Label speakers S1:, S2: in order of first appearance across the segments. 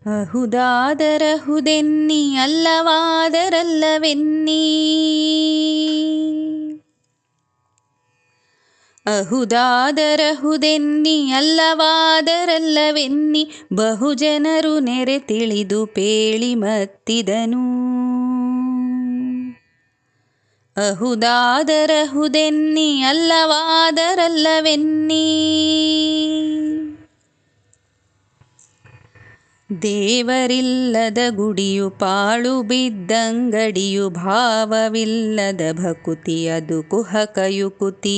S1: ಅಹುದಾದರಹುದೆನ್ನಿ ಅಲ್ಲವಾದರಲ್ಲವೆನ್ನಿ. ಅಹುದಾದರಹುದೆನ್ನಿ ಅಲ್ಲವಾದರಲ್ಲವೆನ್ನಿ, ಬಹುಜನರು ನೆರೆ ತಿಳಿದು ಪೇಳಿ ಮತ್ತಿದನು. ಅಹುದಾದರಹುದೆನ್ನಿ ಅಲ್ಲವಾದರಲ್ಲವೆನ್ನಿ. ದೇವರಿಲ್ಲದ ಗುಡಿಯು ಪಾಳು ಬಿದ್ದಂಗಡಿಯು, ಭಾವವಿಲ್ಲದ ಭಕುತಿ ಅದು ಕುಹಕಯುಕುತಿ.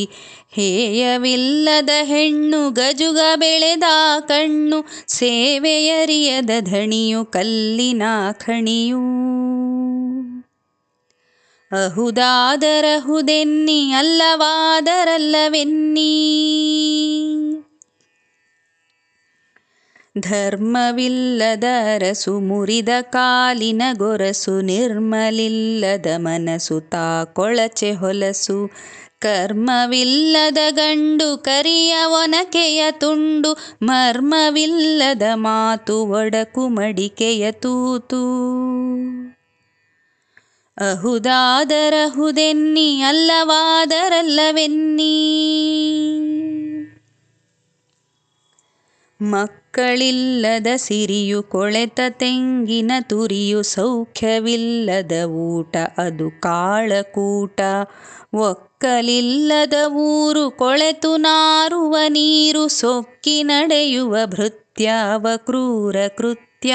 S1: ಹೇಯವಿಲ್ಲದ ಹೆಣ್ಣು ಗಜುಗ ಬೆಳೆದ ಕಣ್ಣು, ಸೇವೆಯರಿಯದ ಧಣಿಯು ಕಲ್ಲಿನ ಖಣಿಯು. ಅಹುದಾದರಹುದೆನ್ನಿ ಅಲ್ಲವಾದರಲ್ಲವೆನ್ನಿ. ಧರ್ಮವಿಲ್ಲದ ಅರಸು ಮುರಿದ ಕಾಲಿನ ಗೊರಸು, ನಿರ್ಮಲಿಲ್ಲದ ಮನಸ್ಸು ತಾ ಕೊಳಚೆ ಹೊಲಸು. ಕರ್ಮವಿಲ್ಲದ ಗಂಡು ಕರಿಯ ಒನಕೆಯ ತುಂಡು, ಮರ್ಮವಿಲ್ಲದ ಮಾತು ಒಡಕು ಮಡಿಕೆಯ ತೂತು. ಅಹುದಾದರಹುದೆನ್ನಿ ಅಲ್ಲವಾದರಲ್ಲವೆನ್ನಿ. ಮಕ್ಕಳಿಲ್ಲದ ಸಿರಿಯು ಕೊಳೆತ ತೆಂಗಿನ ತುರಿಯು, ಸೌಖ್ಯವಿಲ್ಲದ ಊಟ ಅದು ಕಾಳಕೂಟ. ಒಕ್ಕಲಿಲ್ಲದ ಊರು ಕೊಳೆತು ನಾರುವ ನೀರು, ಸೊಕ್ಕಿ ನಡೆಯುವ ಭೃತ್ಯ ಅವ ಕ್ರೂರ ಕೃತ್ಯ.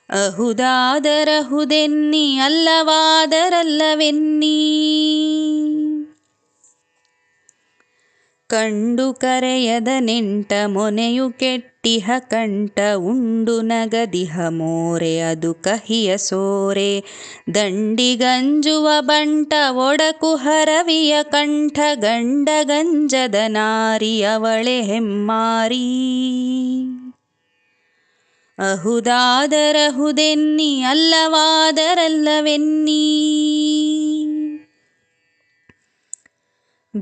S1: ಅಹುದಾದರಹುದೆನ್ನಿ ಅಲ್ಲವಾದರಲ್ಲವೆನ್ನಿ. ಕಂಡು ಕರೆಯದ ನೆಂಟ ಮೊನೆಯು ಕೆಟ್ಟಿಹ ಕಂಠ, ಉಂಡು ನಗದಿಹ ಮೋರೆ ಅದು ಕಹಿಯ ಸೋರೆ. ದಂಡಿಗಂಜುವ ಬಂಟ ಒಡಕು ಹರವಿಯ ಕಂಠ, ಗಂಡ ಗಂಜದ ನಾರಿ ಅವಳೆ ಹೆಮ್ಮಾರಿ. ಅಹುದಾದರಹುದೆನ್ನಿ ಅಲ್ಲವಾದರಲ್ಲವೆನ್ನಿ.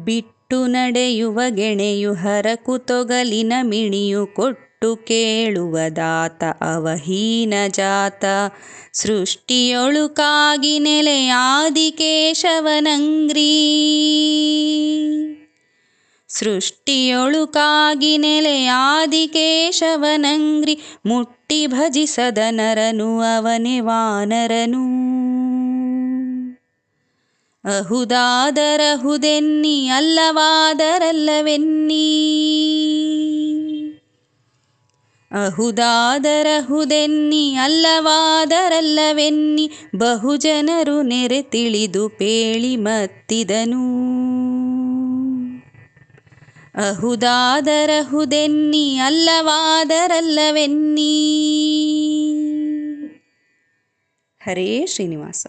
S1: ಬಿಟ್ಟು ನಡೆಯುವ ಗೆಣೆಯು ಹರಕು ತೊಗಲಿನ ಮಿಣಿಯು, ಕೊಟ್ಟು ಕೇಳುವ ದಾತ ಅವಹೀನ ಜಾತ. ಸೃಷ್ಟಿಯೊಳುಕಾಗಿ ನೆಲೆಯಾದಿ ಕೇಶವನಂಗ್ರಿ, ಸೃಷ್ಟಿಯೊಳುಕಾಗಿ ನೆಲೆಯಾದಿ ಕೇಶವನಂಗ್ರಿ. ಮುಟ್ಟಿ ಭಜಿಸದ ನರನು ಅವನೇ ವಾನರನು. ಅಹುದಾದರಹುದೆನ್ನಿ ಅಲ್ಲವಾದರಲ್ಲವೆನ್ನಿ. ಅಹುದಾದರಹುದೆನ್ನಿ ಅಲ್ಲವಾದರಲ್ಲವೆನ್ನಿ, ಬಹುಜನರು ನೆರೆ ತಿಳಿದು ಪೇಳಿ ಮತ್ತಿದನು. ಅಹುದಾದರಹುದೆನ್ನಿ ಅಲ್ಲವಾದರಲ್ಲವೆನ್ನಿ. ಹರೇ ಶ್ರೀನಿವಾಸ.